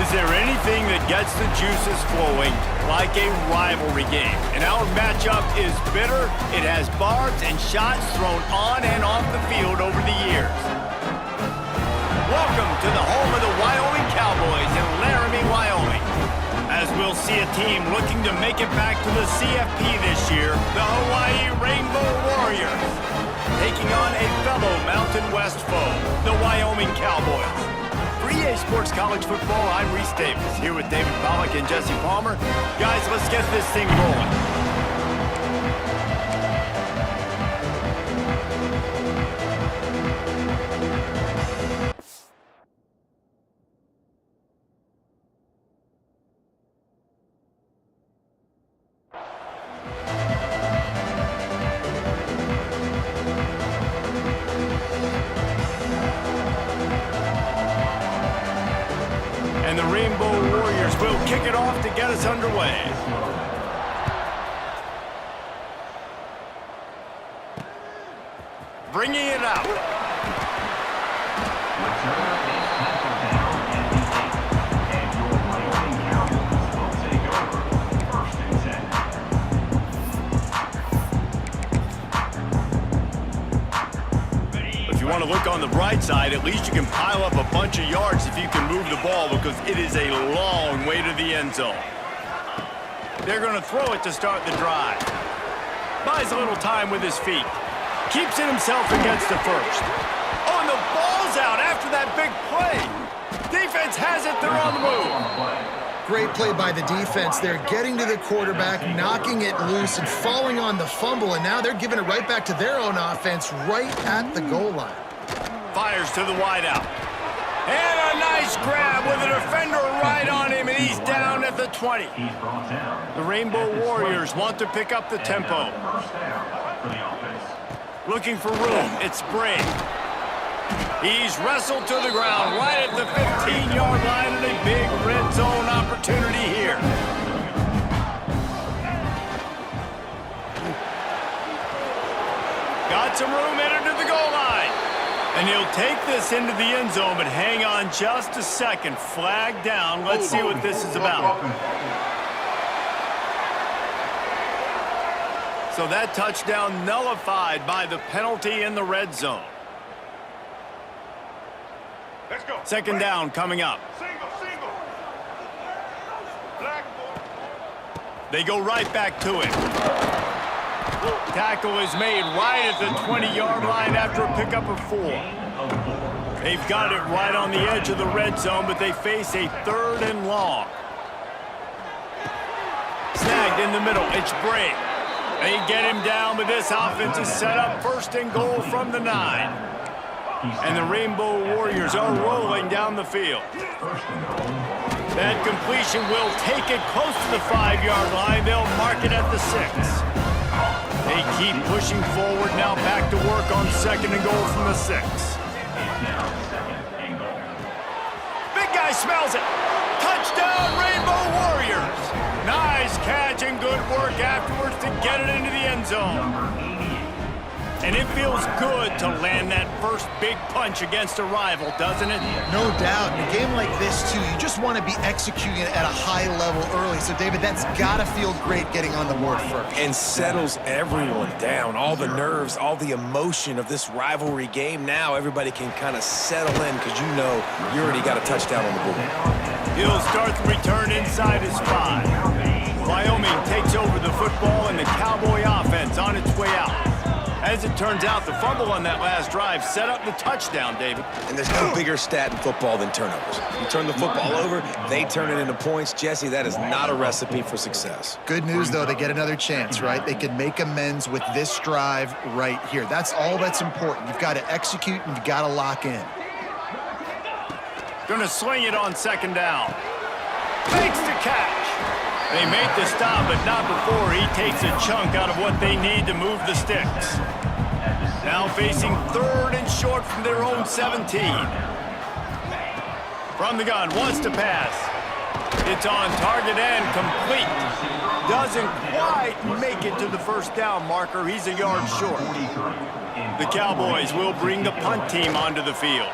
Is there anything that gets the juices flowing like a rivalry game? And our matchup is bitter. It has barbs and shots thrown on and off the field over the years. Welcome to the home of the Wyoming Cowboys in Laramie, Wyoming. As we'll see a team looking to make it back to the CFP this year, the Hawaii Rainbow Warriors, taking on a fellow Mountain West foe, the Wyoming Cowboys. For EA Sports College Football, I'm Reese Davis, here with David Pollack and Jesse Palmer. Guys, let's get this thing rolling. And the Rainbow Warriors will kick it off to get us underway. Bringing it out. If you want to look on the bright side, at least you can pile up a bunch of yards if you can move the ball, because it is a long way to the end zone. They're going to throw it to start the drive. Buys a little time with his feet. Keeps it himself and gets to first. Oh, and the ball's out after that big play. Defense has it. They're on the move. Great play by the defense. They're getting to the quarterback, knocking it loose, and falling on the fumble, and now they're giving it right back to their own offense right at the goal line. Fires to the wideout. And a nice grab with a defender right on him, and he's down at the 20. The Rainbow Warriors want to pick up the tempo. Looking for room. It's Bray. He's wrestled to the ground right at the 15-yard line, and a big red zone opportunity here. Got some room headed to the goal line. And he'll take this into the end zone, but hang on just a second. Flag down. Let's see what this is about. So that touchdown nullified by the penalty in the red zone. Let's go. Second down coming up. Single. Black ball. They go right back to it. Tackle is made right at the 20-yard line after a pickup of 4. They've got it right on the edge of the red zone, but they face a 3rd and long. Snagged in the middle. It's Bray. They get him down, but this offense is set up 1st and goal from the 9. And the Rainbow Warriors are rolling down the field. That completion will take it close to the 5-yard line. They'll mark it at the 6. They keep pushing forward, now back to work on 2nd and goal from the 6. Big guy smells it. Touchdown, Rainbow Warriors. Nice catch and good work afterwards to get it into the end zone. And it feels good to land that first big punch against a rival, doesn't it? No doubt. In a game like this, too, you just want to be executing at a high level early. So, David, that's got to feel great getting on the board first. And settles everyone down. All the nerves, all the emotion of this rivalry game. Now everybody can kind of settle in because you know you already got a touchdown on the board. He'll start the return inside his 5. Wyoming takes over the football, and the Cowboy offense on its way out. As it turns out, the fumble on that last drive set up the touchdown, David. And there's no bigger stat in football than turnovers. You turn the football over, they turn it into points. Jesse, that is not a recipe for success. Good news, though, they get another chance, right? They can make amends with this drive right here. That's all that's important. You've got to execute, and you've got to lock in. Gonna swing it on 2nd down. Makes the catch. They make the stop, but not before he takes a chunk out of what they need to move the sticks. Now facing 3rd and short from their own 17. From the gun, wants to pass. It's on target and complete. Doesn't quite make it to the 1st down marker. He's a yard short. The Cowboys will bring the punt team onto the field.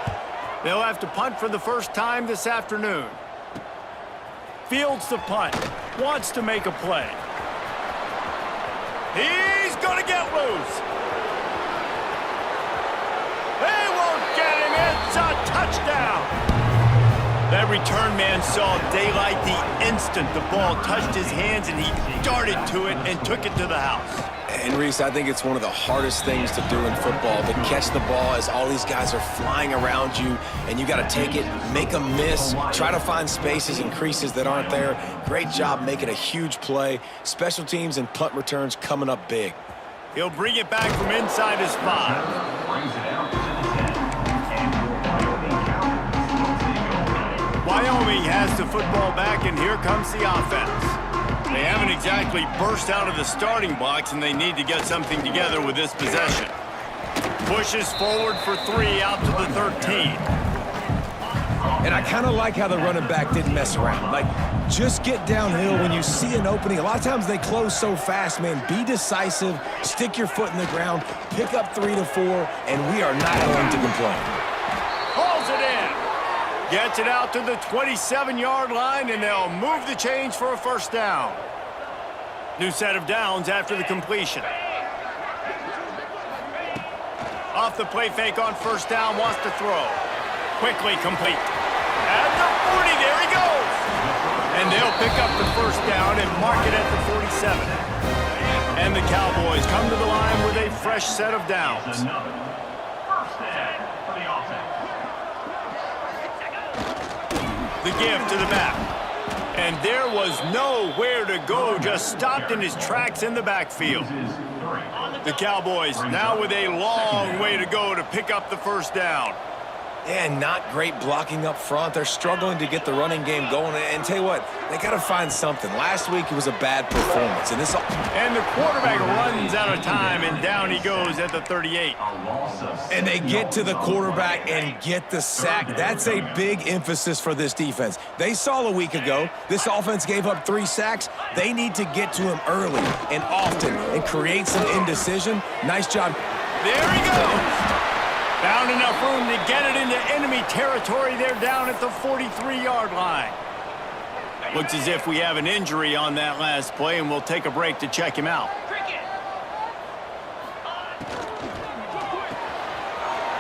They'll have to punt for the first time this afternoon. Fields the punt. Wants to make a play. He's going to get loose. They won't get him. It's a touchdown. That return man saw daylight the instant the ball touched his hands, and he darted to it and took it to the house. And Reese, I think it's one of the hardest things to do in football, to catch the ball as all these guys are flying around you, and you got to take it, make them miss, try to find spaces and creases that aren't there. Great job making a huge play. Special teams and punt returns coming up big. He'll bring it back from inside his 5. Wyoming has the football back, and here comes the offense. They haven't exactly burst out of the starting blocks, and they need to get something together with this possession. Pushes forward for 3 out to the 13. And I kind of like how the running back didn't mess around. Like, just get downhill when you see an opening. A lot of times they close so fast, man. Be decisive, stick your foot in the ground, pick up 3 to 4, and we are not going to complain. Hauls it in. Gets it out to the 27-yard line, and they'll move the chains for a first down. New set of downs after the completion. Off the play fake on first down, wants to throw. Quickly complete. At the 40, there he goes. And they'll pick up the first down and mark it at the 47. And the Cowboys come to the line with a fresh set of downs. The give to the back. And there was nowhere to go, just stopped in his tracks in the backfield. The Cowboys now with a long way to go to pick up the first down. And not great blocking up front. They're struggling to get the running game going. And tell you what, they got to find something. Last week it was a bad performance. And the quarterback runs out of time, and down he goes at the 38. And they get to the quarterback and get the sack. That's a big emphasis for this defense. They saw a week ago, this offense gave up 3 sacks. They need to get to him early and often and create some indecision. Nice job. There he goes. Found enough room to get it into enemy territory. They're down at the 43-yard line. Looks as if we have an injury on that last play, and we'll take a break to check him out.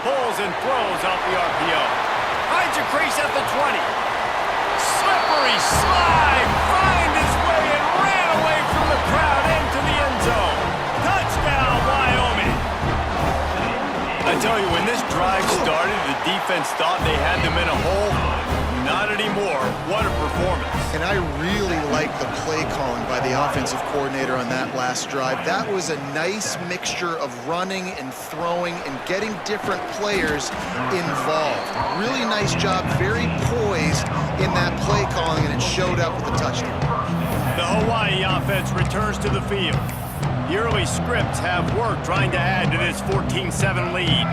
Pulls and throws off the RPO. Finds a crease at the 20. Slippery slide. Find his way and ran away from the crowd into the end zone. Touchdown, Wyoming. I tell you, when this drive started, the defense thought they had them in a hole. Not anymore. What a performance. And I really like the play calling by the offensive coordinator on that last drive. That was a nice mixture of running and throwing and getting different players involved. Really nice job, very poised in that play calling, and it showed up with a touchdown. The Hawaii offense returns to the field. The early scripts have worked trying to add to this 14-7 lead.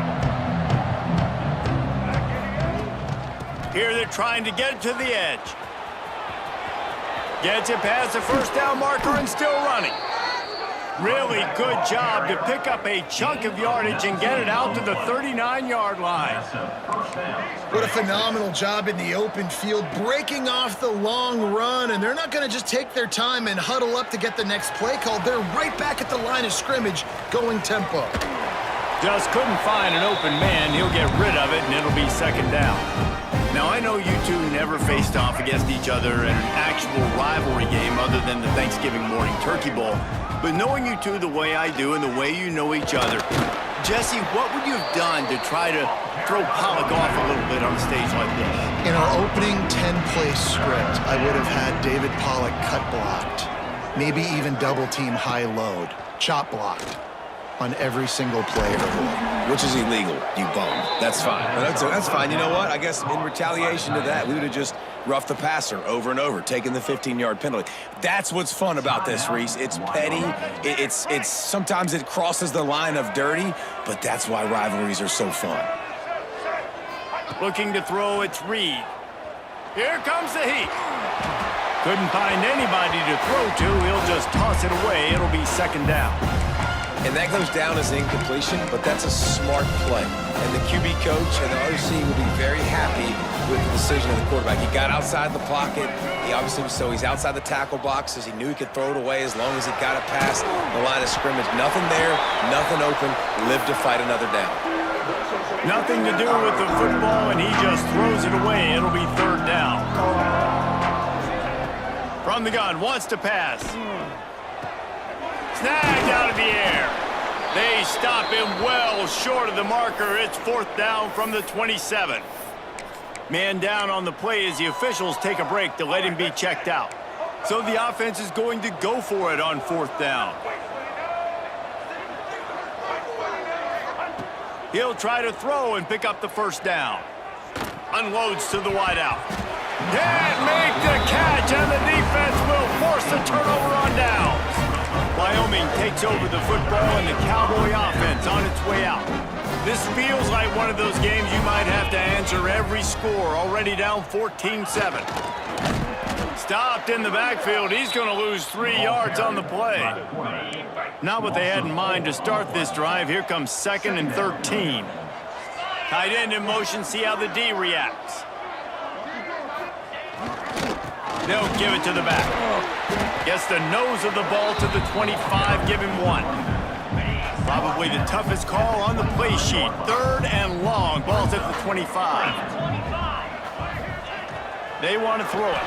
Here they're trying to get it to the edge. Gets it past the first down marker and still running. Really good job to pick up a chunk of yardage and get it out to the 39-yard line. What a phenomenal job in the open field, breaking off the long run, and they're not going to just take their time and huddle up to get the next play called. They're right back at the line of scrimmage, going tempo. Just couldn't find an open man. He'll get rid of it, and it'll be second down. Now, I know you two never faced off against each other in an actual rivalry game other than the Thanksgiving morning Turkey Bowl. But knowing you two the way I do and the way you know each other, Jesse, what would you have done to try to throw Pollock off a little bit on a stage like this? In our opening 10-play script, I would have had David Pollock cut blocked, maybe even double-team high load, chop blocked on every single play early. Which is illegal, you bum. That's fine. That's fine. You know what? I guess in retaliation to that, we would have just roughed the passer over and over, taking the 15-yard penalty. That's what's fun about this, Reese. It's petty. It's sometimes it crosses the line of dirty, but that's why rivalries are so fun. Looking to throw, it's Reed. Here comes the heat. Couldn't find anybody to throw to. He'll just toss it away. It'll be second down. And that goes down as incompletion, but that's a smart play. And the QB coach and the OC will be very happy with the decision of the quarterback. He got outside the pocket. He obviously so he's outside the tackle boxes. He knew he could throw it away as long as he got it past the line of scrimmage. Nothing there, nothing open. Live to fight another down. Nothing to do with the football, and he just throws it away. It'll be third down. From the gun, wants to pass. Snagged out of the air. They stop him well short of the marker. It's fourth down from the 27. Man down on the play as the officials take a break to let him be checked out. So the offense is going to go for it on fourth down. He'll try to throw and pick up the first down. Unloads to the wideout. Can't make the catch, and the defense will force a turnover on downs. Wyoming takes over the football, and the Cowboy offense on its way out. This feels like one of those games you might have to answer every score, already down 14-7. Stopped in the backfield. He's going to lose 3 yards on the play. Not what they had in mind to start this drive. Here comes 2nd and 13. Tight end in motion, see how the D reacts. They'll give it to the back. Gets the nose of the ball to the 25, give him 1. Probably the toughest call on the play sheet. 3rd and long, ball's at the 25. They want to throw it.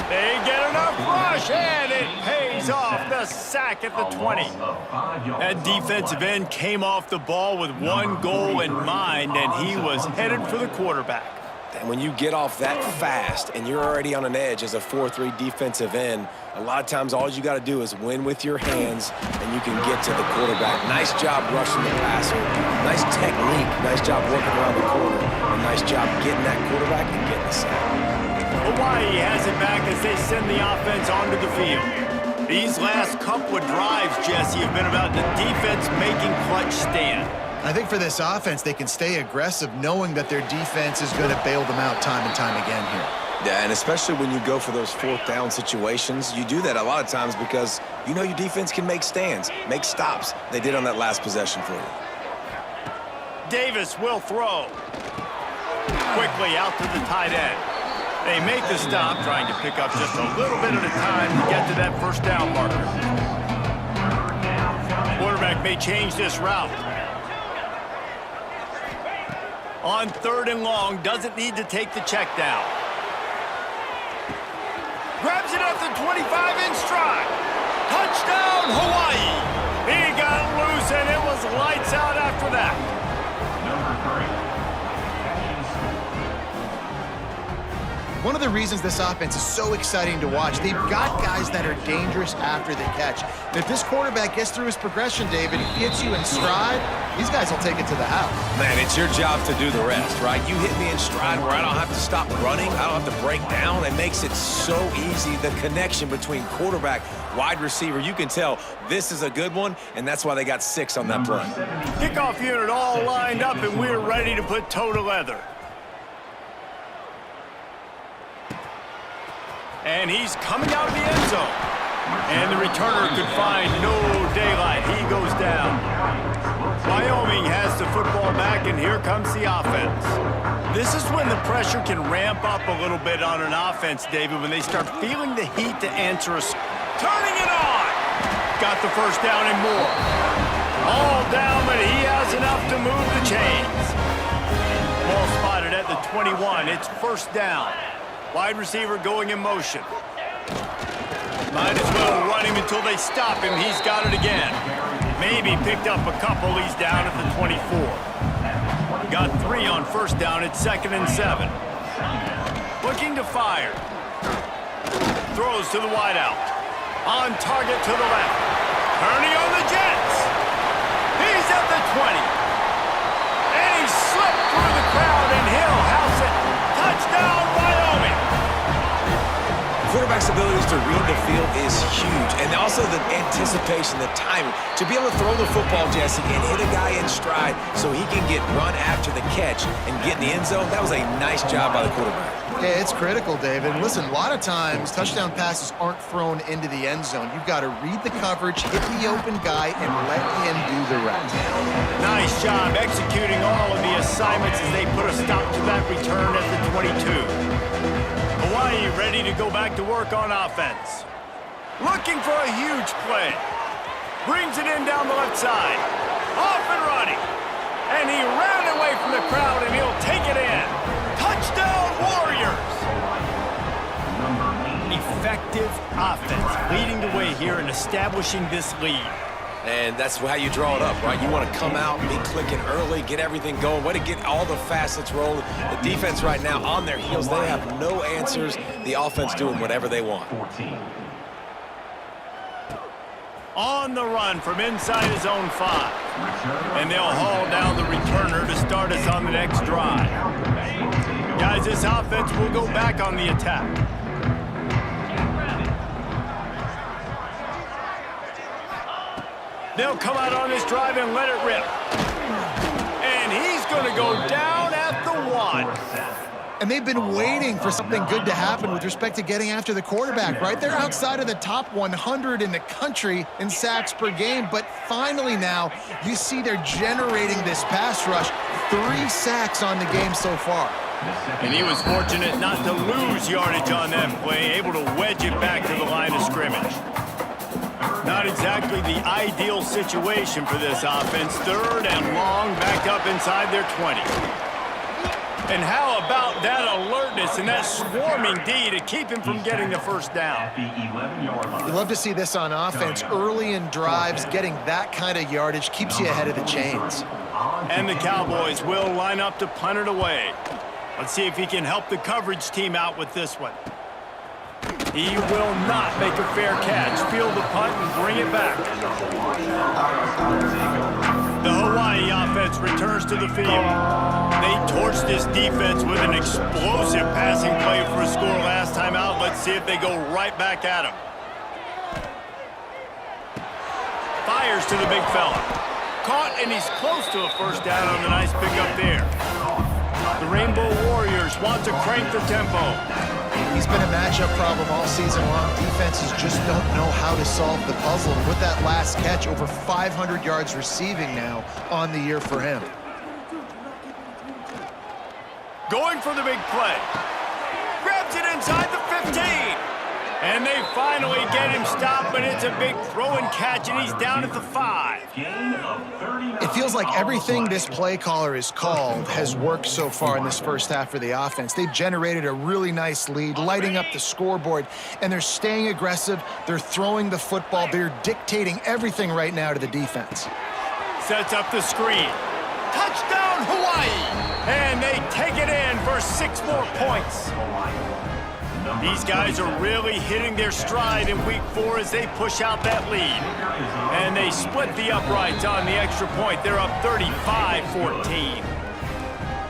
They get enough rush, and it pays off. The sack at the 20. That defensive end came off the ball with one goal in mind, and he was headed for the quarterback. And when you get off that fast and you're already on an edge as a 4-3 defensive end, a lot of times all you got to do is win with your hands, and you can get to the quarterback. Nice job rushing the passer. Nice technique. Nice job working around the corner. And nice job getting that quarterback and getting the sack. Hawaii has it back as they send the offense onto the field. These last couple of drives, Jesse, have been about the defense making clutch stand. I think for this offense, they can stay aggressive knowing that their defense is going to bail them out time and time again here. Yeah, and especially when you go for those fourth down situations, you do that a lot of times because you know your defense can make stands, make stops. They did on that last possession for you. Davis will throw. Quickly out to the tight end. They make the stop, trying to pick up just a little bit at a time to get to that first down marker. Quarterback may change this route. On 3rd and long, doesn't need to take the check down. Grabs it at the 25 in stride. Touchdown, Hawaii. He got loose, and it was lights out after that. One of the reasons this offense is so exciting to watch, they've got guys that are dangerous after the catch. And if this quarterback gets through his progression, David, he hits you in stride, these guys will take it to the house. Man, it's your job to do the rest, right? You hit me in stride where I don't have to stop running. I don't have to break down. It makes it so easy. The connection between quarterback, wide receiver, you can tell this is a good one, and that's why they got 6 on that play. Kickoff unit all lined up, and we're ready to put toe to leather. And he's coming out of the end zone. And the returner could find no daylight. He goes down. Wyoming has the football back, and here comes the offense. This is when the pressure can ramp up a little bit on an offense, David, when they start feeling the heat to answer a... Turning it on! Got the first down and more. All down, but he has enough to move the chains. Ball spotted at the 21. It's first down. Wide receiver going in motion. Might as well run him until they stop him. He's got it again. Maybe picked up a couple. He's down at the 24. Got 3 on first down. It's 2nd and 7. Looking to fire. Throws to the wideout. On target to the left. Turning on the Jets. He's at the 20. And he slipped through the crowd, and he'll house it. Touchdown, Wyoming. Quarterback's abilities to read the field is huge, and also the anticipation, the timing. To be able to throw the football, Jesse, and hit a guy in stride so he can get run after the catch and get in the end zone, that was a nice job by the quarterback. Yeah, it's critical, David. Listen, a lot of times touchdown passes aren't thrown into the end zone. You've got to read the coverage, hit the open guy, and let him do the rest. Nice job executing all of the assignments as they put a stop to that return at the 22. Hawaii ready to go back to work on offense. Looking for a huge play. Brings it in down the left side. Off and running. And he ran away from the crowd, and he'll take it in. Touchdown, Warriors! Effective offense leading the way here and establishing this lead. And that's how you draw it up, right? You want to come out, be clicking early, get everything going, way to get all the facets rolling. The defense right now on their heels, they have no answers. The offense doing whatever they want. On the run from inside his own 5. And they'll haul down the returner to start us on the next drive. Guys, this offense will go back on the attack. They'll come out on this drive and let it rip. And he's going to go down at the 1. And they've been waiting for something good to happen with respect to getting after the quarterback, right? They're outside of the top 100 in the country in sacks per game, but finally now you see they're generating this pass rush. 3 sacks on the game so far. And he was fortunate not to lose yardage on that play, able to wedge it back to the line of scrimmage. Not exactly the ideal situation for this offense. 3rd and long, back up inside their 20. And how about that alertness and that swarming D to keep him from getting the first down? You love to see this on offense. Early in drives, getting that kind of yardage keeps you ahead of the chains. And the Cowboys will line up to punt it away. Let's see if he can help the coverage team out with this one. He will not make a fair catch. Field the punt and bring it back. The Hawaii offense returns to the field. They torched this defense with an explosive passing play for a score last time out. Let's see if they go right back at him. Fires to the big fella. Caught, and he's close to a first down on the nice pickup there. The Rainbow Warriors want to crank the tempo. He's been a matchup problem all season long. Defenses just don't know how to solve the puzzle. And with that last catch, over 500 yards receiving now on the year for him. Going for the big play. Grabs it inside the 15. And they finally get him stopped, but it's a big throw and catch, and he's down at the 5. It feels like everything this play caller has called has worked so far in this first half for the offense. They've generated a really nice lead, lighting up the scoreboard, and they're staying aggressive. They're throwing the football. They're dictating everything right now to the defense. Sets up the screen. Touchdown, Hawaii! And they take it in for 6 more points. These guys are really hitting their stride in week 4 as they push out that lead. And they split the uprights on the extra point. They're up 35-14.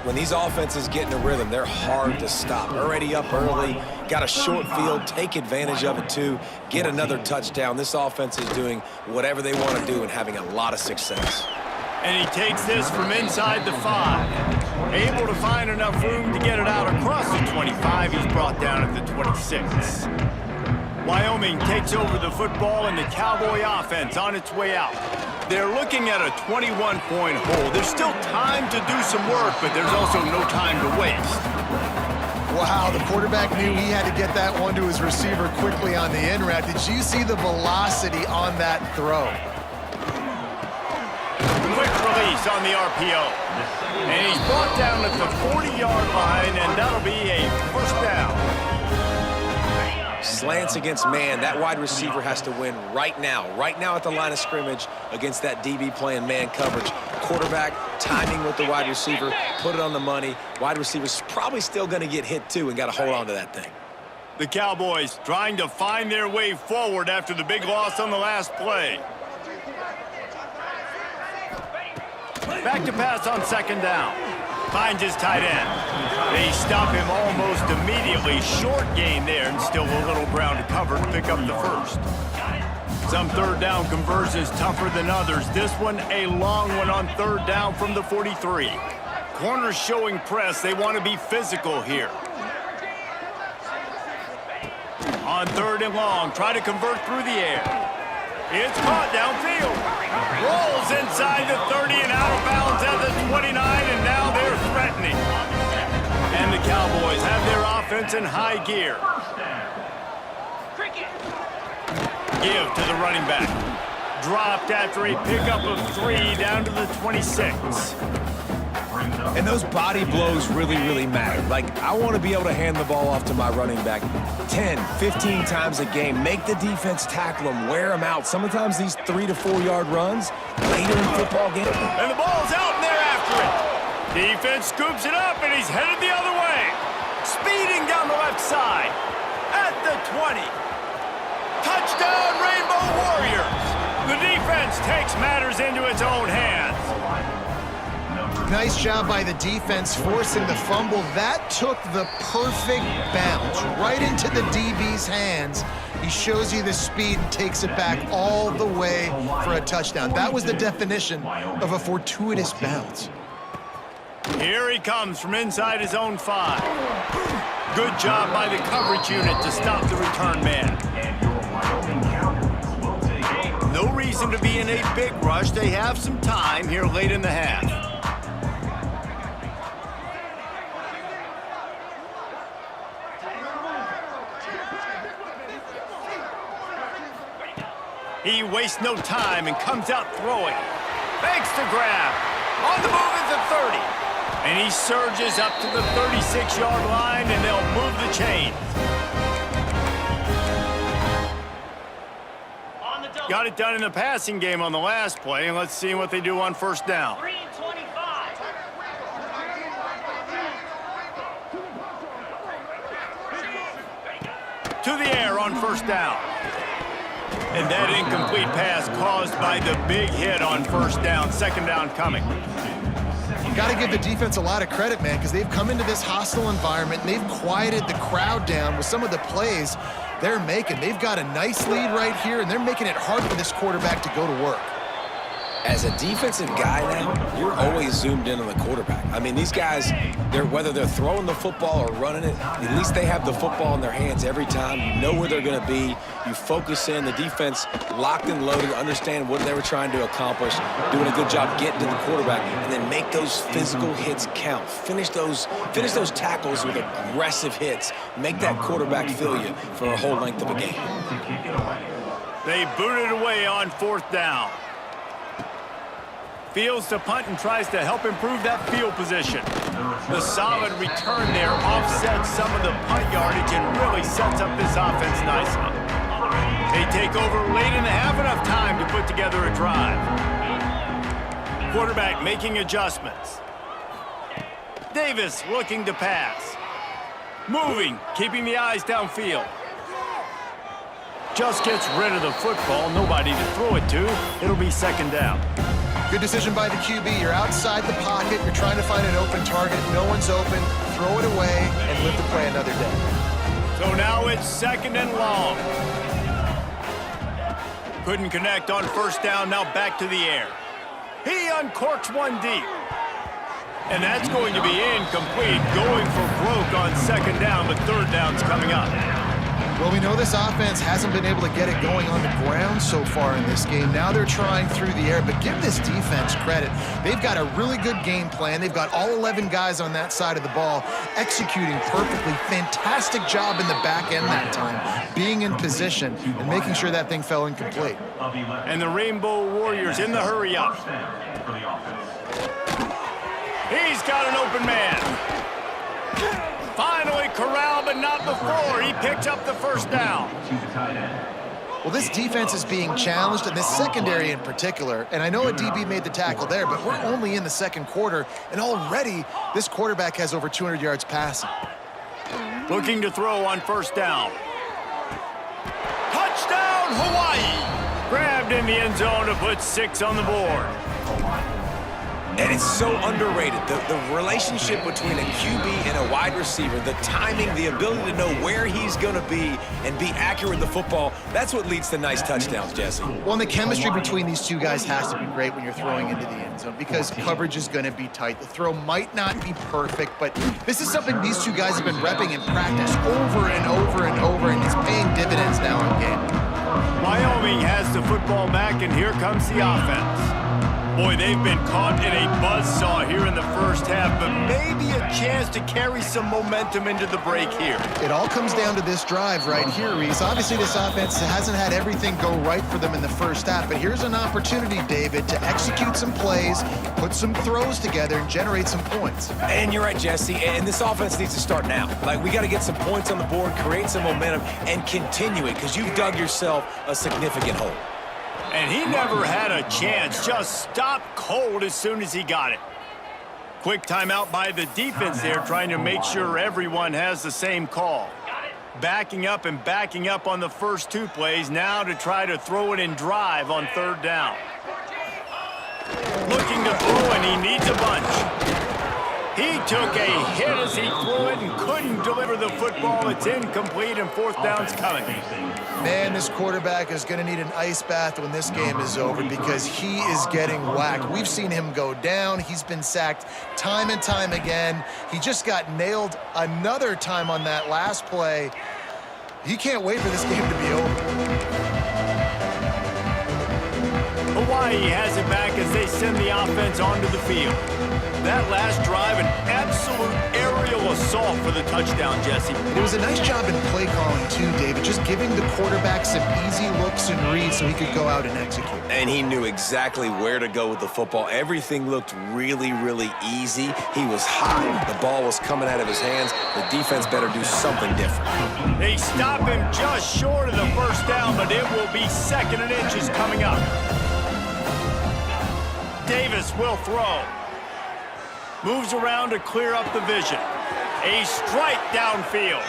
When these offenses get in a rhythm, they're hard to stop. Already up early, got a short field, take advantage of it too, get another touchdown. This offense is doing whatever they want to do and having a lot of success. And he takes this from inside the 5. Able to find enough room to get it out across the 25. He's brought down at the 26. Wyoming takes over the football and the Cowboy offense on its way out. They're looking at a 21-point hole. There's still time to do some work, but there's also no time to waste. Wow, the quarterback knew he had to get that one to his receiver quickly on the in route. Did you see the velocity on that throw? Quick release on the RPO. And he's brought down at the 40-yard line, and that'll be a first down. Slants against man. That wide receiver has to win right now at the line of scrimmage against that DB playing man coverage. Quarterback timing with the wide receiver, put it on the money. Wide receiver's probably still going to get hit too and got to hold on to that thing. The Cowboys trying to find their way forward after the big loss on the last play. Back to pass on 2nd down. Finds his tight end. They stop him almost immediately. Short gain there, and still a little ground to cover to pick up the first. Some 3rd down conversions tougher than others. This one a long one on 3rd down from the 43. Corners showing press. They want to be physical here. on 3rd and long. Try to convert through the air. It's caught downfield. Rolls inside the 30 and out of bounds at the 29, and now they're threatening. And the Cowboys have their offense in high gear. Give to the running back. Dropped after a pickup of 3 down to the 26. And those body blows really, really matter. Like, I want to be able to hand the ball off to my running back 10, 15 times a game. Make the defense tackle them, wear them out. Sometimes these 3 to 4 yard runs later in football game. And the ball's out, and they're after it. Defense scoops it up, and he's headed the other way. Speeding down the left side. At the 20. Touchdown, Rainbow Warriors. The defense takes matters into its own hands. Nice job by the defense forcing the fumble. That took the perfect bounce right into the DB's hands. He shows you the speed and takes it back all the way for a touchdown. That was the definition of a fortuitous bounce. Here he comes from inside his own 5. Good job by the coverage unit to stop the return man. No reason to be in a big rush. They have some time here late in the half. He wastes no time and comes out throwing. Fakes the grab. On the move at the 30. And he surges up to the 36-yard line, and they'll move the chain. Got it done in the passing game on the last play, and let's see what they do on 1st down. 3:25. To the air on 1st down. And that incomplete pass caused by the big hit on 1st down. 2nd down coming. You got to give the defense a lot of credit, man, because they've come into this hostile environment and they've quieted the crowd down with some of the plays they're making. They've got a nice lead right here, and they're making it hard for this quarterback to go to work. As a defensive guy now, you're always zoomed in on the quarterback. I mean, these guys, whether they're throwing the football or running it, at least they have the football in their hands every time. You know where they're going to be. You focus in. The defense locked and loaded, understand what they were trying to accomplish, doing a good job getting to the quarterback, and then make those physical hits count. Finish those tackles with aggressive hits. Make that quarterback feel you for a whole length of a game. They boot it away on 4th down. Fields to punt and tries to help improve that field position. The solid return there offsets some of the punt yardage and really sets up this offense nicely. They take over late in the half, enough time to put together a drive. Quarterback making adjustments. Davis looking to pass. Moving, keeping the eyes downfield. Just gets rid of the football, nobody to throw it to. It'll be 2nd down. Good decision by the QB. You're outside the pocket. You're trying to find an open target. No one's open. Throw it away and live to play another day. So now it's 2nd and long. Couldn't connect on 1st down. Now back to the air. He uncorks one deep. And that's going to be incomplete. Going for broke on 2nd down, but 3rd down's coming up. Well, we know this offense hasn't been able to get it going on the ground so far in this game. Now they're trying through the air, but give this defense credit. They've got a really good game plan. They've got all 11 guys on that side of the ball executing perfectly. Fantastic job in the back end that time, being in position and making sure that thing fell incomplete. And the Rainbow Warriors in the hurry up. He's got an open man. Finally corralled, but not before. He picks up the 1st down. Well, this defense is being challenged, and this secondary in particular. And I know a DB made the tackle there, but we're only in the 2nd quarter, and already this quarterback has over 200 yards passing. Looking to throw on 1st down. Touchdown, Hawaii! Grabbed in the end zone to put 6 on the board. And it's so underrated. The relationship between a QB and a wide receiver, the timing, the ability to know where he's going to be and be accurate with the football, that's what leads to nice touchdowns, Jesse. Well, and the chemistry between these two guys has to be great when you're throwing into the end zone because coverage is going to be tight. The throw might not be perfect, but this is something these two guys have been repping in practice over and over and over, and it's paying dividends now in game. Wyoming has the football back, and here comes the offense. Boy, they've been caught in a buzzsaw here in the first half, but maybe a chance to carry some momentum into the break here. It all comes down to this drive right here, Reese. Obviously, this offense hasn't had everything go right for them in the first half, but here's an opportunity, David, to execute some plays, put some throws together, and generate some points. And you're right, Jesse, and this offense needs to start now. Like, we got to get some points on the board, create some momentum, and continue it, because you've dug yourself a significant hole. And he never had a chance, just stopped cold as soon as he got it. Quick timeout by the defense there, trying to make sure everyone has the same call. Backing up and backing up on the first two plays, now to try to throw it in drive on third down. Looking to throw, and he needs a bunch. He took a hit as he threw it and couldn't deliver the football. It's incomplete, and fourth down's coming. Man, this quarterback is going to need an ice bath when this game is over because he is getting whacked. We've seen him go down. He's been sacked time and time again. He just got nailed another time on that last play. He can't wait for this game to be over. Hawaii has it back as they send the offense onto the field. That last drive, an absolute aerial assault for the touchdown, Jesse. It was a nice job in play calling, too, David, just giving the quarterback some easy looks and reads so he could go out and execute. And he knew exactly where to go with the football. Everything looked really, really easy. He was hot. The ball was coming out of his hands. The defense better do something different. They stop him just short of the first down, but it will be second and inches coming up. Davis will throw. Moves around to clear up the vision. A strike downfield.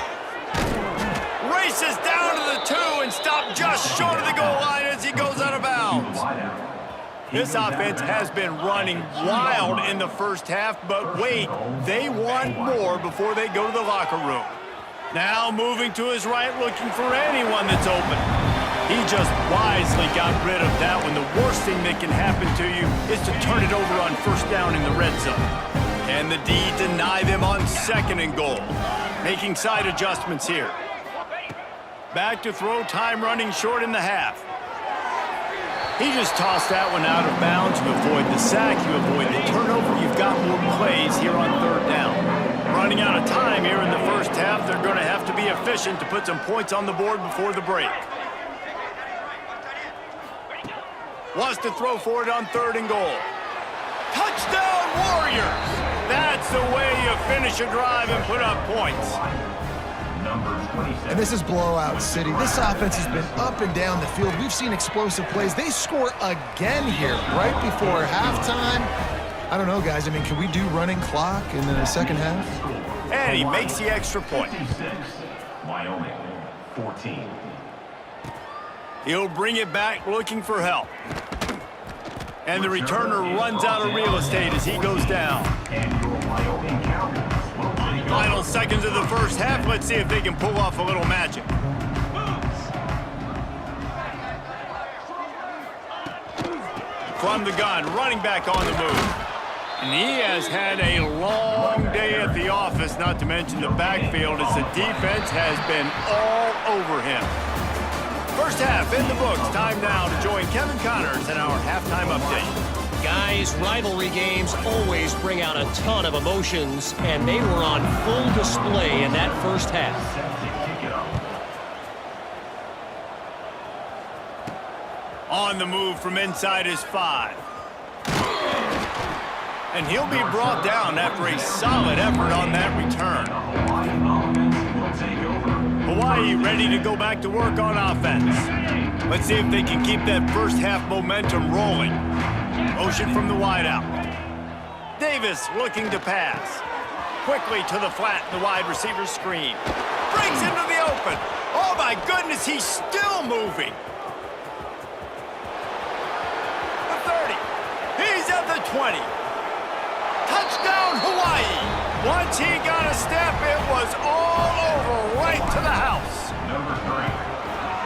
Races down to the 2 and stopped just short of the goal line as he goes out of bounds. This offense has been running wild in the first half, but wait, they want more before they go to the locker room. Now moving to his right, looking for anyone that's open. He just wisely got rid of that one. The worst thing that can happen to you is to turn it over on first down in the red zone. And the D deny them on second and goal. Making side adjustments here. Back to throw, time running short in the half. He just tossed that one out of bounds. You avoid the sack, you avoid the turnover. You've got more plays here on third down. Running out of time here in the first half. They're going to have to be efficient to put some points on the board before the break. Wants to throw for it on third and goal. Touchdown, Warriors! That's the way you finish a drive and put up points. And this is blowout city. This offense has been up and down the field. We've seen explosive plays. They score again here right before halftime. I don't know, guys. I mean, can we do running clock in the second half? And he makes the extra point. Wyoming, 14. He'll bring it back looking for help. And the returner runs out of real estate as he goes down. Final seconds of the first half. Let's see if they can pull off a little magic. From the gun, running back on the move. And he has had a long day at the office, not to mention the backfield, as the defense has been all over him. First half in the books. Time now to join Kevin Connors in our halftime update. Guys, rivalry games always bring out a ton of emotions, and they were on full display in that first half. On the move from inside his 5. And he'll be brought down after a solid effort on that return. Hawaii ready to go back to work on offense. Let's see if they can keep that first half momentum rolling. Motion from the wideout. Davis looking to pass. Quickly to the flat, the wide receiver screen. Breaks into the open. Oh my goodness, he's still moving. The 30. He's at the 20. Touchdown, Hawaii! Once he got a step, it was all over right to the house. Number 3.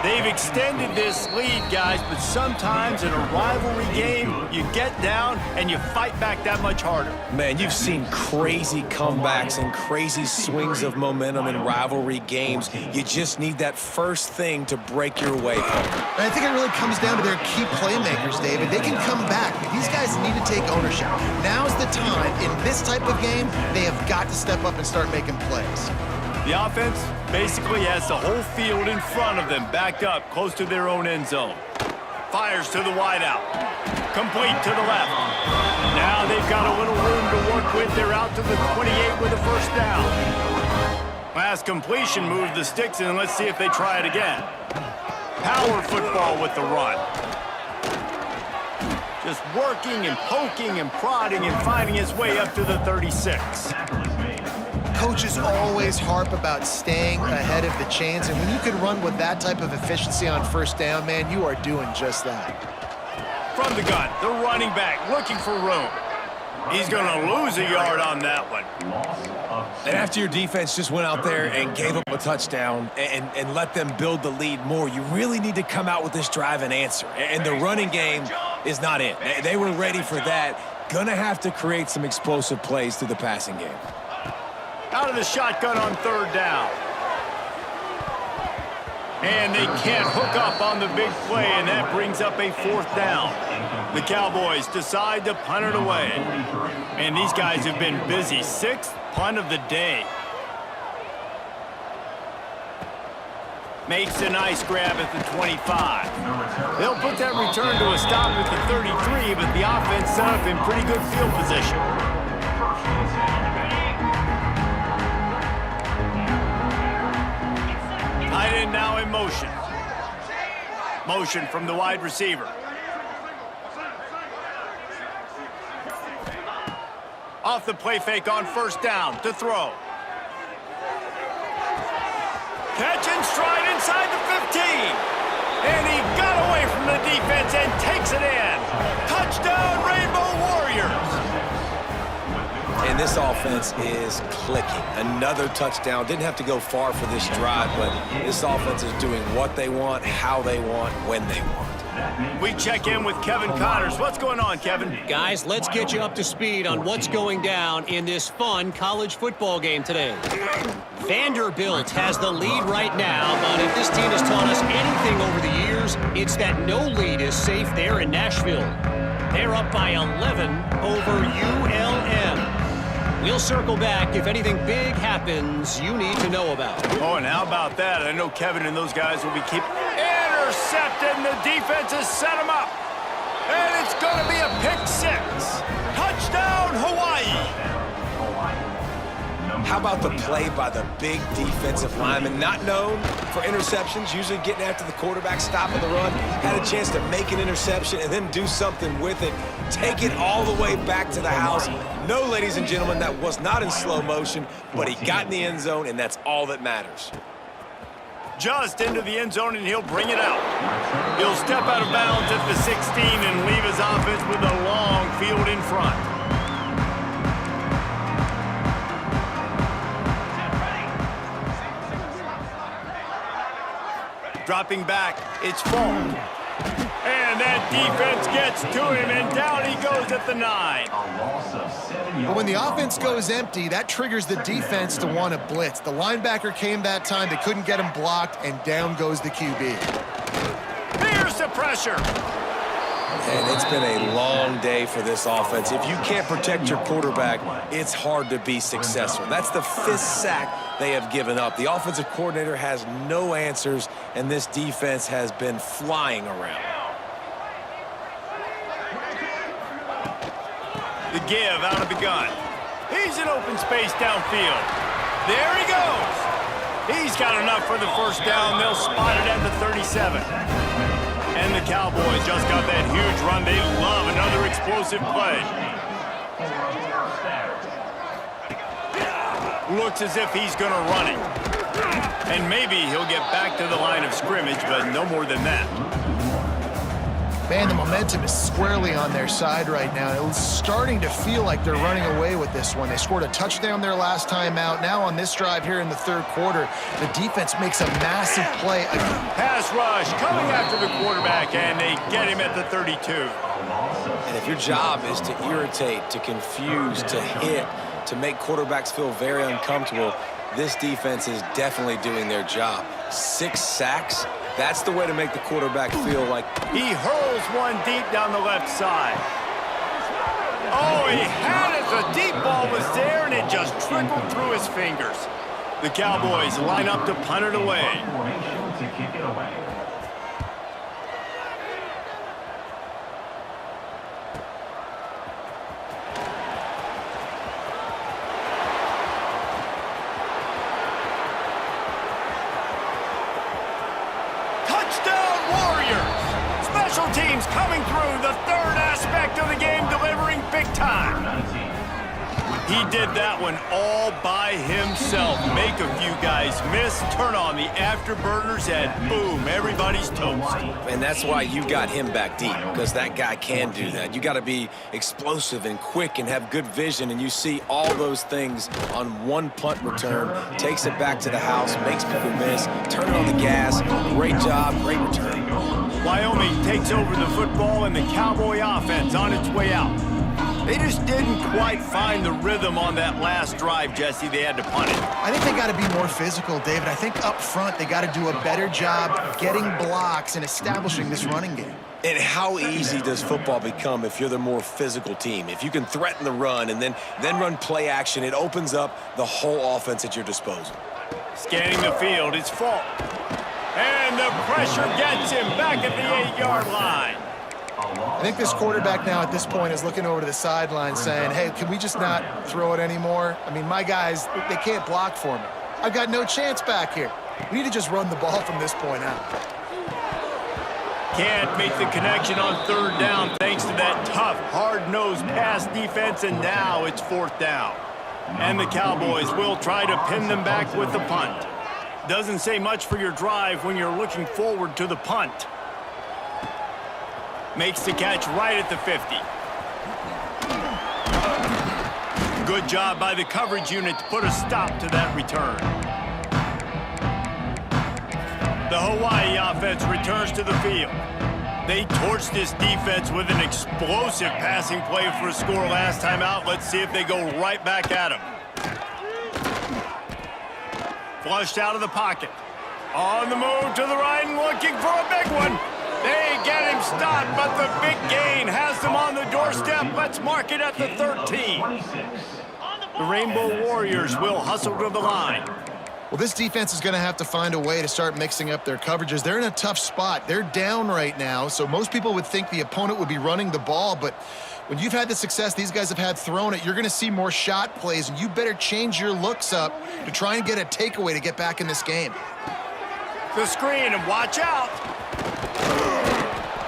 They've extended this lead, guys, but sometimes in a rivalry game, you get down and you fight back that much harder. Man, you've seen crazy comebacks and crazy swings of momentum in rivalry games. You just need that first thing to break your way home. And I think it really comes down to their key playmakers, David. They can come back. These guys need to take ownership. Now's the time. In this type of game, they have got to step up and start making plays. The offense basically has the whole field in front of them, backed up close to their own end zone. Fires to the wideout. Complete to the left. Now they've got a little room to work with. They're out to the 28 with a first down. Last completion moved the sticks, and let's see if they try it again. Power football with the run. Just working and poking and prodding and finding his way up to the 36. Coaches always harp about staying ahead of the chains, and when you can run with that type of efficiency on first down, man, you are doing just that. From the gun, the running back looking for room. He's going to lose a yard on that one. And after your defense just went out there and gave up a touchdown and let them build the lead more, you really need to come out with this drive and answer. And the running game is not it. They were ready for that. Gonna have to create some explosive plays through the passing game. Out of the shotgun on third down. And they can't hook up on the big play, and that brings up a fourth down. The Cowboys decide to punt it away. And these guys have been busy. Sixth punt of the day. Makes a nice grab at the 25. They'll put that return to a stop at the 33, but the offense set up in pretty good field position. Tight end now in motion. Motion from the wide receiver. Off the play fake on first down to throw. Catch and stride inside the 15. And he got away from the defense and takes it in. Touchdown, Rainbow Warriors. And this offense is clicking. Another touchdown. Didn't have to go far for this drive, but this offense is doing what they want, how they want, when they want. We check in with Kevin Connors. What's going on, Kevin? Guys, let's get you up to speed on what's going down in this fun college football game today. Vanderbilt has the lead right now, but if this team has taught us anything over the years, it's that no lead is safe there in Nashville. They're up by 11 over ULM. We'll circle back if anything big happens you need to know about. Oh, and how about that? I know Kevin and those guys will be keeping... Intercepted, and the defense has set him up. And it's going to be a pick six. Touchdown, Hawaii. How about the play by the big defensive lineman? Not known for interceptions, usually getting after the quarterback, stopping the run. Had a chance to make an interception and then do something with it. Take it all the way back to the house. No, ladies and gentlemen, that was not in slow motion, but he got in the end zone, and that's all that matters. Just into the end zone, and he'll bring it out. He'll step out of bounds at the 16 and leave his offense with a long field in front. Dropping back, it's Falk. And that defense gets to him, and down he goes at the 9. But when the offense goes empty, that triggers the defense to want to blitz. The linebacker came that time. They couldn't get him blocked, and down goes the QB. Here's the pressure. And it's been a long day for this offense. If you can't protect your quarterback, it's hard to be successful. That's the 5th sack they have given up. The offensive coordinator has no answers, and this defense has been flying around. The give out of the gun. He's in open space downfield. There he goes. He's got enough for the first down. They'll spot it at the 37. And the Cowboys just got that huge run. They love another explosive play. Looks as if he's going to run it. And maybe he'll get back to the line of scrimmage, but no more than that. Man, the momentum is squarely on their side right now. It's starting to feel like they're running away with this one. They scored a touchdown their last time out. Now on this drive here in the third quarter, the defense makes a massive play. Pass rush coming after the quarterback, and they get him at the 32. And if your job is to irritate, to confuse, to hit, to make quarterbacks feel very uncomfortable, this defense is definitely doing their job. 6 sacks, that's the way to make the quarterback feel like... He hurls one deep down the left side. Oh, he had it. The deep ball was there, and it just trickled through his fingers. The Cowboys line up to punt it away. Formation to kick it away. Touchdown, Warriors! Special teams coming through, the third aspect of the game, delivering big time. 19. He did that one all by himself. Make a few guys miss, turn on the afterburners, and boom, everybody's toast. And that's why you got him back deep, because that guy can do that. You got to be explosive and quick and have good vision, and you see all those things on one punt return. Takes it back to the house, makes people miss, turn it on the gas. Great job, great return. Wyoming takes over the football, and the Cowboy offense on its way out. They just didn't quite find the rhythm on that last drive, Jesse. They had to punt it. I think they got to be more physical, David. I think up front they got to do a better job getting blocks and establishing this running game. And how easy does football become if you're the more physical team? If you can threaten the run and then run play action, it opens up the whole offense at your disposal. Scanning the field, it's Falk. And the pressure gets him back at the 8-yard line. I think this quarterback now at this point is looking over to the sideline saying, hey, can we just not throw it anymore? I mean, my guys, they can't block for me. I've got no chance back here. We need to just run the ball from this point out. Can't make the connection on third down thanks to that tough, hard-nosed pass defense, and now it's fourth down. And the Cowboys will try to pin them back with the punt. Doesn't say much for your drive when you're looking forward to the punt. Makes the catch right at the 50. Good job by the coverage unit to put a stop to that return. The Hawaii offense returns to the field. They torched this defense with an explosive passing play for a score last time out. Let's see if they go right back at him. Flushed out of the pocket. On the move to the right and looking for a big one. They get him stopped, but the big gain has them on the doorstep. Let's mark it at the 13. The Rainbow Warriors will hustle to the line. Well, this defense is going to have to find a way to start mixing up their coverages. They're in a tough spot. They're down right now, so most people would think the opponent would be running the ball, but when you've had the success these guys have had throwing it, you're going to see more shot plays, and you better change your looks up to try and get a takeaway to get back in this game. The screen, and watch out.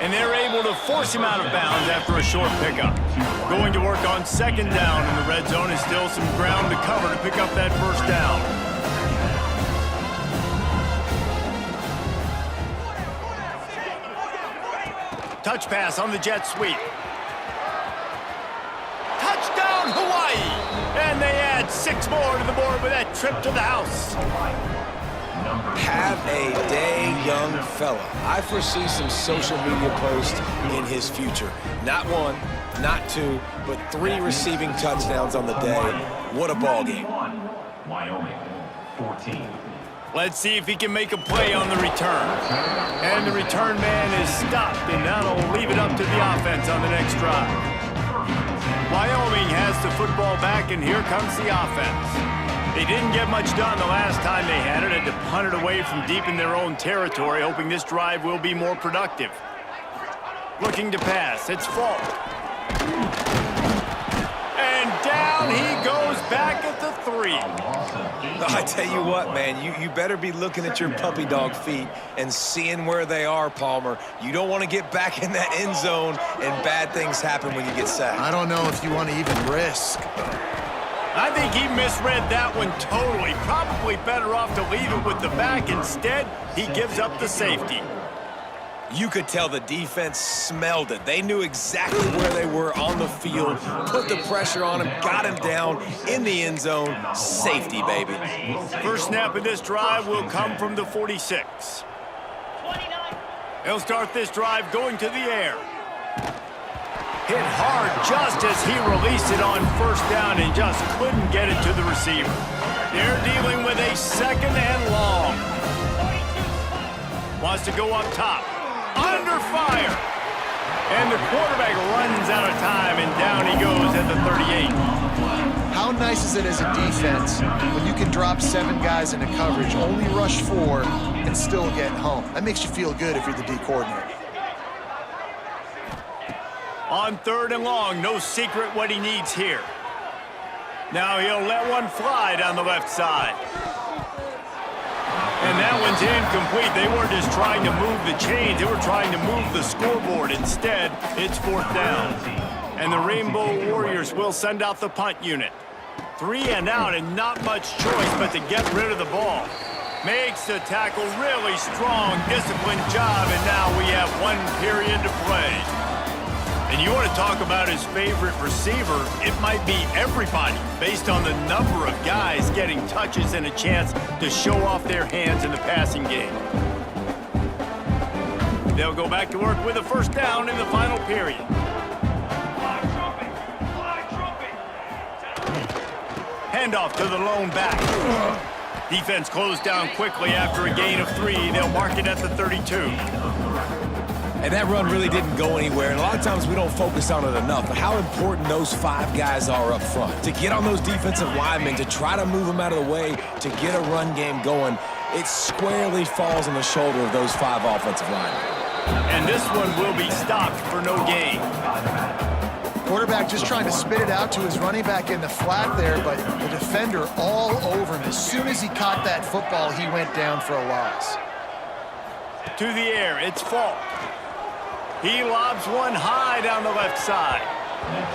And they're able to force him out of bounds after a short pickup. Going to work on second down, and the red zone is still some ground to cover to pick up that first down. Touch pass on the jet sweep. Touchdown, Hawaii! And they add 6 more to the board with that trip to the house. Have a day, young fella. I foresee some social media posts in his future. Not 1, not 2, but 3 receiving touchdowns on the day. What a ball game. Wyoming, 14. Let's see if he can make a play on the return. And the return man is stopped, and that'll leave it up to the offense on the next drive. Wyoming has the football back, and here comes the offense. They didn't get much done the last time they had it. Had to punt it away from deep in their own territory, hoping this drive will be more productive. Looking to pass. It's Falk. And down he goes back at the 3. I tell you what, man, you better be looking at your puppy dog feet and seeing where they are, Palmer. You don't want to get back in that end zone and bad things happen when you get sacked. I don't know if you want to even risk. I think he misread that one totally. Probably better off to leave it with the back. Instead, he gives up the safety. You could tell the defense smelled it. They knew exactly where they were on the field, put the pressure on him, got him down in the end zone. Safety, baby. First snap of this drive will come from the 46. He'll start this drive going to the air. Hit hard just as he released it on first down and just couldn't get it to the receiver. They're dealing with a second and long. Wants to go up top. Under fire. And the quarterback runs out of time, and down he goes at the 38. How nice is it as a defense when you can drop 7 guys into coverage, only rush 4, and still get home? That makes you feel good if you're the D coordinator. On third and long, no secret what he needs here. Now he'll let one fly down the left side. And that one's incomplete. They weren't just trying to move the chains. They were trying to move the scoreboard. Instead, it's fourth down. And the Rainbow Warriors will send out the punt unit. 3 and out and not much choice but to get rid of the ball. Makes the tackle really strong, disciplined job, and now we have 1 period to play. And you want to talk about his favorite receiver, it might be everybody based on the number of guys getting touches and a chance to show off their hands in the passing game. They'll go back to work with a first down in the final period. Handoff to the lone back. Defense closed down quickly after a gain of 3. They'll mark it at the 32. And that run really didn't go anywhere, and a lot of times we don't focus on it enough, but how important those 5 guys are up front. To get on those defensive linemen, to try to move them out of the way, to get a run game going, it squarely falls on the shoulder of those 5 offensive linemen. And this one will be stopped for no gain. Quarterback just trying to spit it out to his running back in the flat there, but the defender all over him. As soon as he caught that football, he went down for a loss. To the air, it's Falk. He lobs one high down the left side.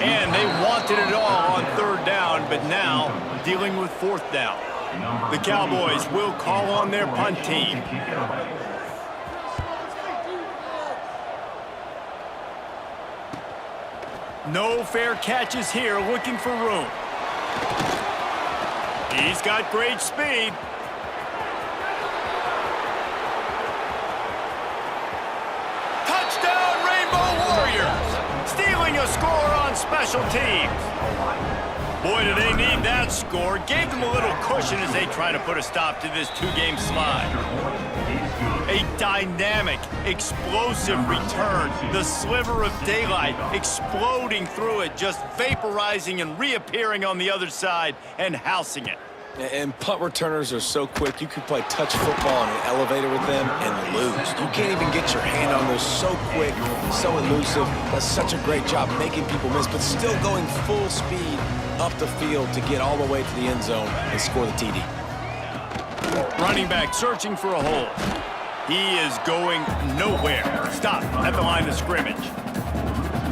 And they wanted it all on third down, but now dealing with fourth down. The Cowboys will call on their punt team. No fair catches here, looking for room. He's got great speed. Touchdown, Rainbow Warriors! Stealing a score on special teams. Boy, do they need that score. Gave them a little cushion as they try to put a stop to this 2-game slide. A dynamic, explosive return. The sliver of daylight exploding through it, just vaporizing and reappearing on the other side and housing it. And punt returners are so quick, you can play touch football in an elevator with them and lose. You can't even get your hand on those. So quick, so elusive. Does such a great job making people miss, but still going full speed up the field to get all the way to the end zone and score the TD. Running back searching for a hole. He is going nowhere. Stop at the line of scrimmage.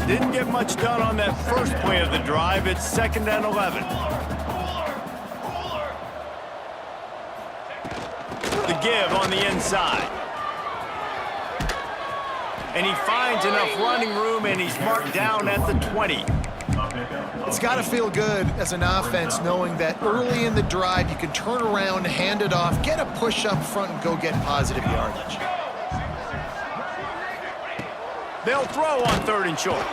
Didn't get much done on that first play of the drive. It's 2nd and 11. The give on the inside. And he finds enough running room, and he's marked down at the 20. It's got to feel good as an offense knowing that early in the drive you can turn around, hand it off, get a push up front, and go get positive yardage. They'll throw on 3rd and short.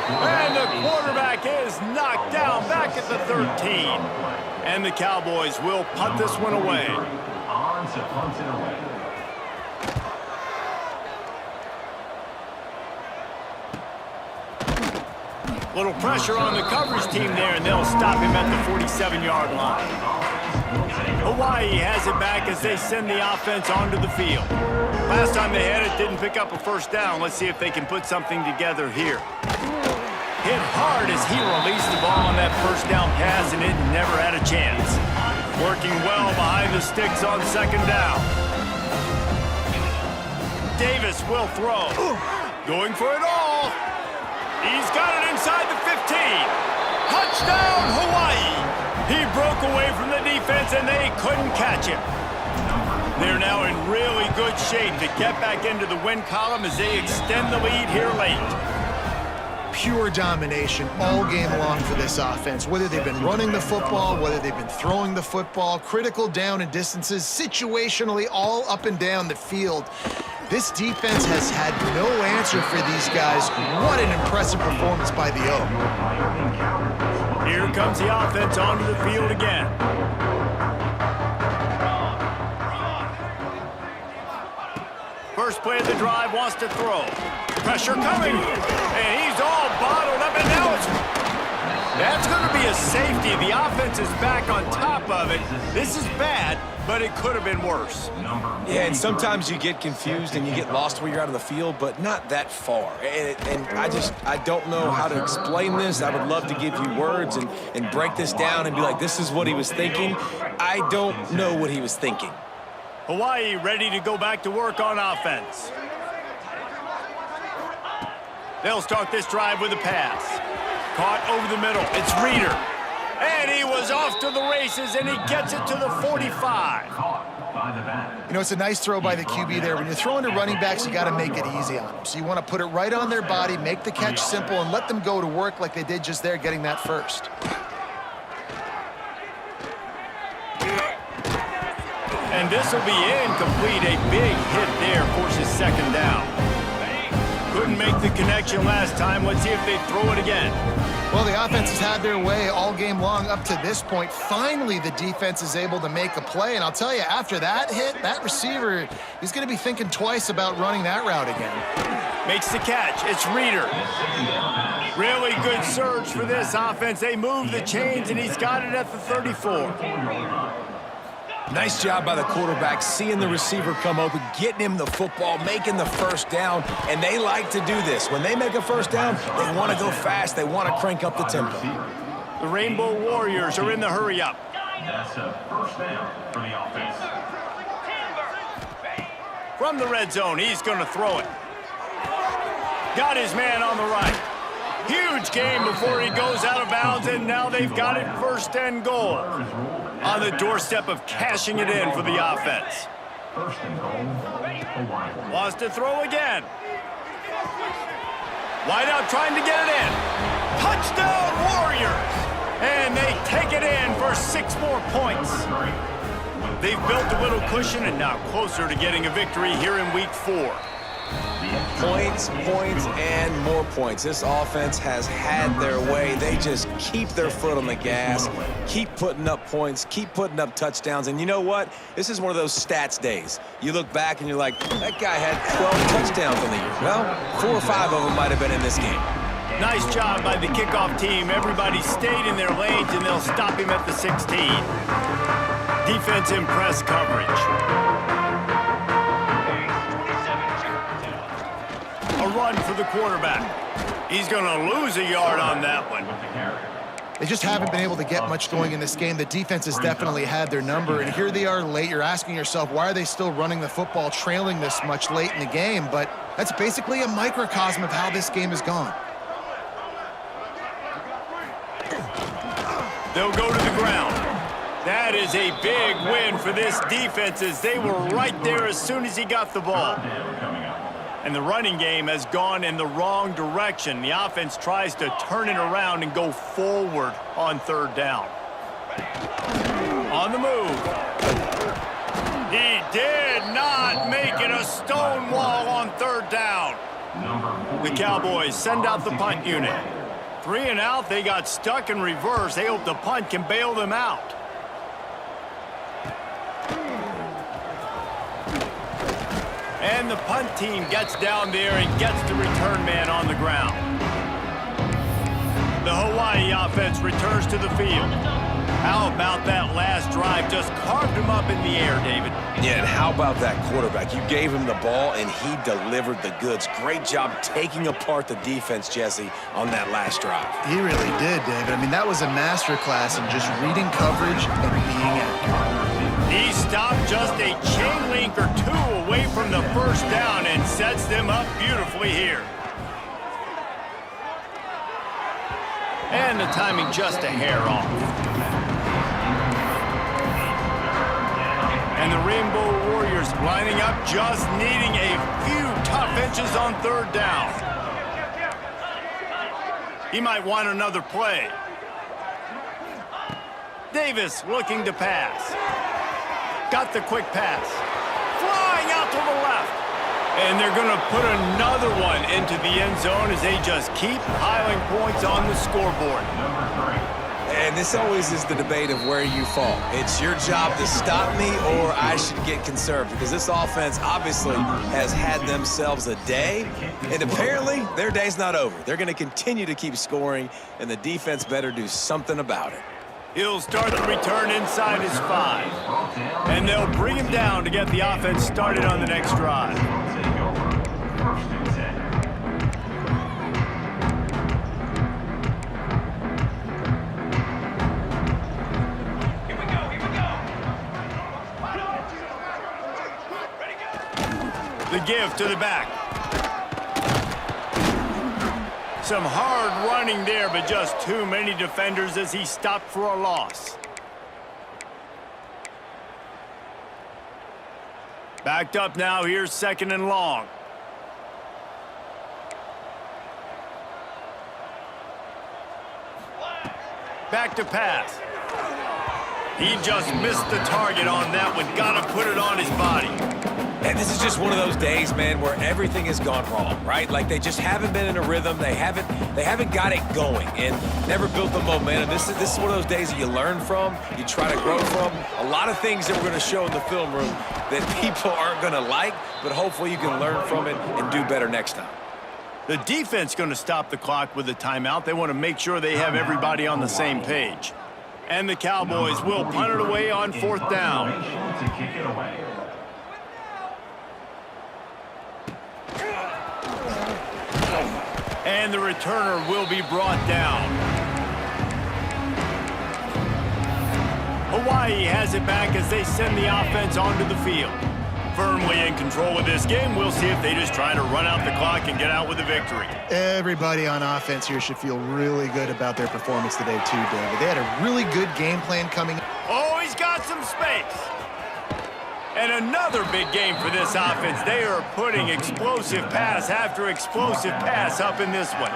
And the quarterback is knocked down back at the 13. And the Cowboys will punt this one away. On to punt it away. Little pressure on the coverage team there, and they'll stop him at the 47-yard line. Hawaii has it back as they send the offense onto the field. Last time they had it, didn't pick up a first down. Let's see if they can put something together here. Hit hard as he released the ball on that first down pass, and it never had a chance. Working well behind the sticks on 2nd down. Davis will throw. Going for it all. He's got it inside the 15. Touchdown, Hawaii. He broke away from the defense, and they couldn't catch him. They're now in really good shape to get back into the win column as they extend the lead here late. Pure domination all game long for this offense. Whether they've been running the football, whether they've been throwing the football, critical down and distances, situationally all up and down the field. This defense has had no answer for these guys. What an impressive performance by the O. Here comes the offense onto the field again. First play of the drive, wants to throw. Pressure coming, and he's all bottled up, and now that's going to be a safety. The offense is back on top of it. This is bad, but it could have been worse. Yeah, and sometimes you get confused and you get lost where you're out of the field, but not that far. And I don't know how to explain this. I would love to give you words and break this down and be like, this is what he was thinking. I don't know what he was thinking. Hawaii ready to go back to work on offense. They'll start this drive with a pass. Caught over the middle. It's Reeder. And he was off to the races, and he gets it to the 45. You know, it's a nice throw by the QB there. When you're throwing to running backs, you got to make it easy on them. So you want to put it right on their body, make the catch simple, and let them go to work like they did just there, getting that first. And this will be incomplete. A big hit there forces second down. Couldn't make the connection last time. Let's see if they throw it again. Well, the offense has had their way all game long up to this point. Finally, the defense is able to make a play. And I'll tell you, after that hit, that receiver, he's going to be thinking twice about running that route again. Makes the catch. It's Reeder. Really good surge for this offense. They move the chains, and he's got it at the 34. Nice job by the quarterback, seeing the receiver come open, getting him the football, making the first down, and they like to do this. When they make a first down, they want to go fast. They want to crank up the tempo. The Rainbow Warriors are in the hurry-up. That's a first down for the offense. From the red zone, he's going to throw it. Got his man on the right. Huge game before he goes out of bounds, and now they've got it first and goal. On the doorstep of cashing it in for the offense. First and goal, Hawaii. Wants to throw again. Wide out trying to get it in. Touchdown Warriors! And they take it in for 6 more points. They've built a little cushion and now closer to getting a victory here in week 4. Points, points, and more points. This offense has had their way. They just keep their foot on the gas, keep putting up points, keep putting up touchdowns. And you know what? This is one of those stats days. You look back and you're like, that guy had 12 touchdowns on the year. Well, 4 or 5 of them might have been in this game. Nice job by the kickoff team. Everybody stayed in their lanes, and they'll stop him at the 16. Defense in press coverage. A run for the quarterback. He's going to lose a yard on that one. They just haven't been able to get much going in this game. The defense has definitely had their number, and here they are late. You're asking yourself, why are they still running the football, trailing this much late in the game? But that's basically a microcosm of how this game has gone. They'll go to the ground. That is a big win for this defense, as they were right there as soon as he got the ball. And the running game has gone in the wrong direction. The offense tries to turn it around and go forward on 3rd down. On the move. He did not make it a stone wall on 3rd down. The Cowboys send out the punt unit. 3 and out, they got stuck in reverse. They hope the punt can bail them out. And the punt team gets down there and gets the return man on the ground. The Hawaii offense returns to the field. How about that last drive? Just carved him up in the air, David. Yeah, and how about that quarterback? You gave him the ball, and he delivered the goods. Great job taking apart the defense, Jesse, on that last drive. He really did, David. I mean, that was a masterclass in just reading coverage and being accurate. He stopped just a chain link or 2 away from the first down and sets them up beautifully here. And the timing just a hair off. And the Rainbow Warriors lining up, just needing a few tough inches on third down. He might want another play. Davis looking to pass. Got the quick pass. Flying out to the left. And they're going to put another one into the end zone as they just keep piling points on the scoreboard. And this always is the debate of where you fall. It's your job to stop me or I should get conserved, because this offense obviously has had themselves a day, and apparently their day's not over. They're going to continue to keep scoring, and the defense better do something about it. He'll start the return inside his 5. And they'll bring him down to get the offense started on the next drive. The give to the back. Some hard running there, but just too many defenders as he stopped for a loss. Backed up now, here's 2nd and long. Back to pass. He just missed the target on that one. Gotta put it on his body. And this is just one of those days, man, where everything has gone wrong, right? Like they just haven't been in a rhythm. They haven't got it going and never built the momentum. This is one of those days that you learn from, you try to grow from. A lot of things that we're going to show in the film room that people aren't going to like, but hopefully you can learn from it and do better next time. The defense going to stop the clock with a timeout. They want to make sure they have everybody on the same page. And the Cowboys will punt it away on 4th down. And the returner will be brought down. Hawaii has it back as they send the offense onto the field. Firmly in control of this game. We'll see if they just try to run out the clock and get out with a victory. Everybody on offense here should feel really good about their performance today too, David. They had a really good game plan coming. Oh, he's got some space. And another big game for this offense. They are putting explosive pass after explosive pass up in this one.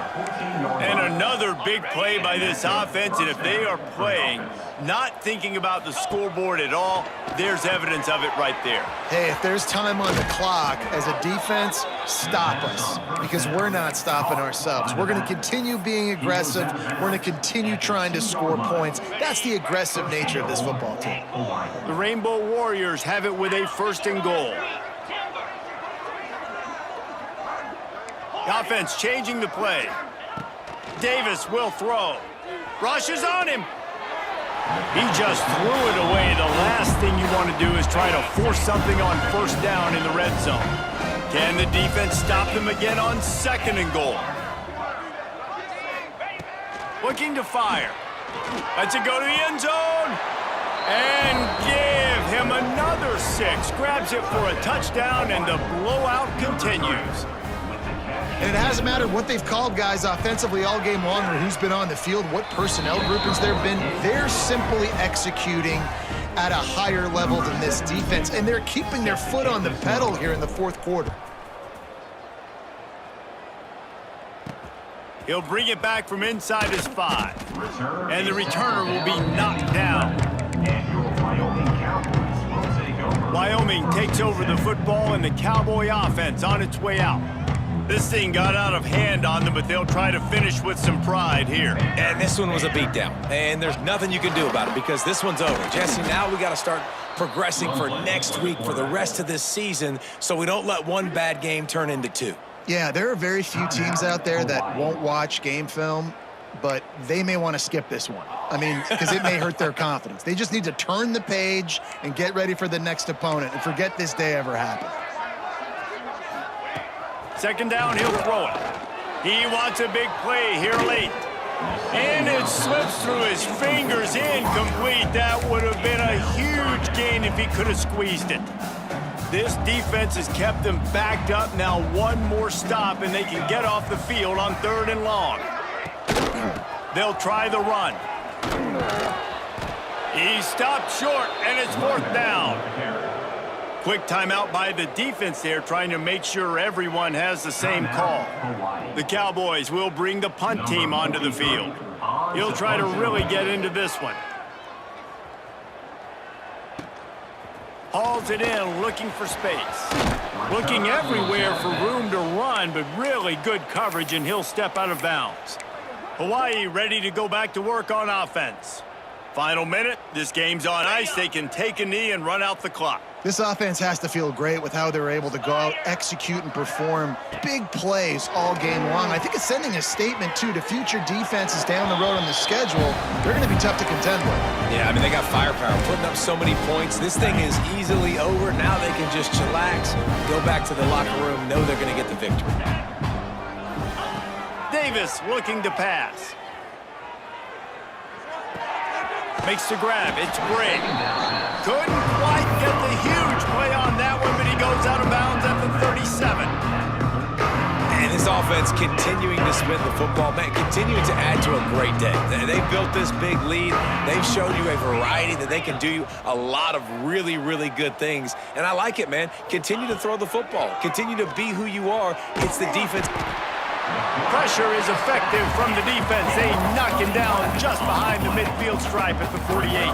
And another big play by this offense. And if they are playing, not thinking about the scoreboard at all, there's evidence of it right there. Hey, if there's time on the clock, as a defense, stop us, because we're not stopping ourselves. We're going to continue being aggressive. We're going to continue trying to score points. That's the aggressive nature of this football team. The Rainbow Warriors have it with a 1st and goal. The offense changing the play. Davis will throw. Rushes on him. He just threw it away. The last thing you want to do is try to force something on 1st down in the red zone. Can the defense stop them again on 2nd and goal? Looking to fire. Lets it go to the end zone. And give him another 6. Grabs it for a touchdown, and the blowout continues. And it hasn't mattered what they've called guys offensively all game long or who's been on the field, what personnel groupings there have been. They're simply executing at a higher level than this defense, and they're keeping their foot on the pedal here in the 4th quarter. He'll bring it back from inside his 5. And the returner will be knocked down. Wyoming takes over the football, and the Cowboy offense on its way out. This thing got out of hand on them, but they'll try to finish with some pride here. And this one was a beatdown, and there's nothing you can do about it because this one's over. Jesse, now we got to start progressing for next week, for the rest of this season, so we don't let one bad game turn into 2. Yeah, there are very few teams out there that won't watch game film, but they may want to skip this one. I mean, because it may hurt their confidence. They just need to turn the page and get ready for the next opponent and forget this day ever happened. 2nd down, he'll throw it. He wants a big play here late. And it slips through his fingers, incomplete. That would have been a huge gain if he could have squeezed it. This defense has kept them backed up. Now one more stop, and they can get off the field on 3rd and long. They'll try the run. He stopped short, and it's 4th down. Quick timeout by the defense there, trying to make sure everyone has the same call. The Cowboys will bring the punt team onto the field. He'll try to really get into this one. Hauls it in, looking for space. Looking everywhere for room to run, but really good coverage, and he'll step out of bounds. Hawaii ready to go back to work on offense. Final minute, this game's on ice. They can take a knee and run out the clock. This offense has to feel great with how they're able to go out, execute, and perform big plays all game long. I think it's sending a statement, too, to future defenses down the road on the schedule. They're going to be tough to contend with. Yeah, I mean, they got firepower, putting up so many points. This thing is easily over. Now they can just chillax, go back to the locker room, know they're going to get the victory. Davis looking to pass. Makes the grab. It's Bray. Couldn't quite get the huge play on that one, but he goes out of bounds at the 37. And this offense continuing to spin the football, man, continuing to add to a great day. They built this big lead. They've shown you a variety that they can do a lot of really, really good things. And I like it, man. Continue to throw the football. Continue to be who you are. It's the defense. Pressure is effective from the defense. They knock him down just behind the midfield stripe at the 48.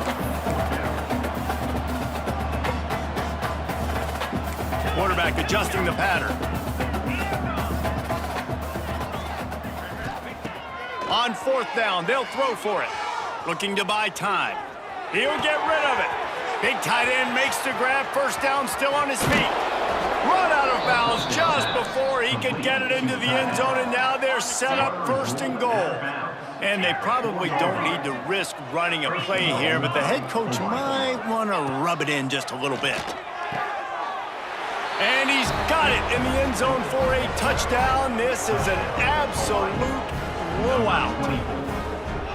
Quarterback adjusting the pattern. On 4th down, they'll throw for it. Looking to buy time. He'll get rid of it. Big tight end makes the grab. First down, still on his feet. Run out of bounds just before he could get it into the end zone, and now they're set up 1st and goal. And they probably don't need to risk running a play here, but the head coach might want to rub it in just a little bit. And he's got it in the end zone for a touchdown. This is an absolute blowout.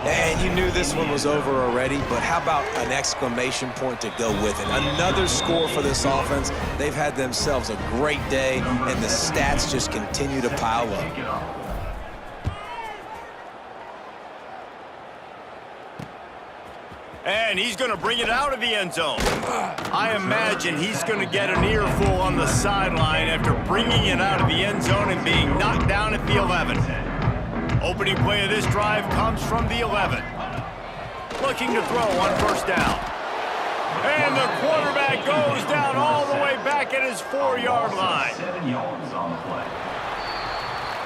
And you knew this one was over already, but how about an exclamation point to go with it? Another score for this offense. They've had themselves a great day, and the stats just continue to pile up. And he's going to bring it out of the end zone. I imagine he's going to get an earful on the sideline after bringing it out of the end zone and being knocked down at the 11. Opening play of this drive comes from the 11. Looking to throw on 1st down. And the quarterback goes down all the way back at his 4-yard line. 7 yards on the play.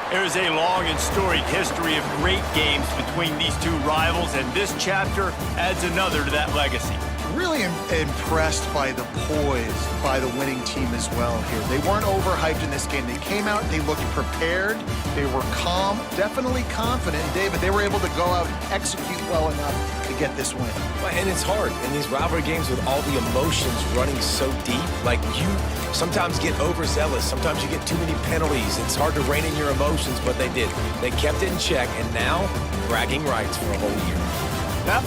There's a long and storied history of great games between these two rivals, and this chapter adds another to that legacy. Really impressed by the poise by the winning team as well here. They weren't overhyped in this game. They came out, they looked prepared, they were calm, definitely confident. David, they were able to go out and execute well enough to get this win. And it's hard in these rivalry games with all the emotions running so deep. Like, you sometimes get overzealous. Sometimes you get too many penalties. It's hard to rein in your emotions, but they did. They kept it in check, and now bragging rights for a whole year. Yep.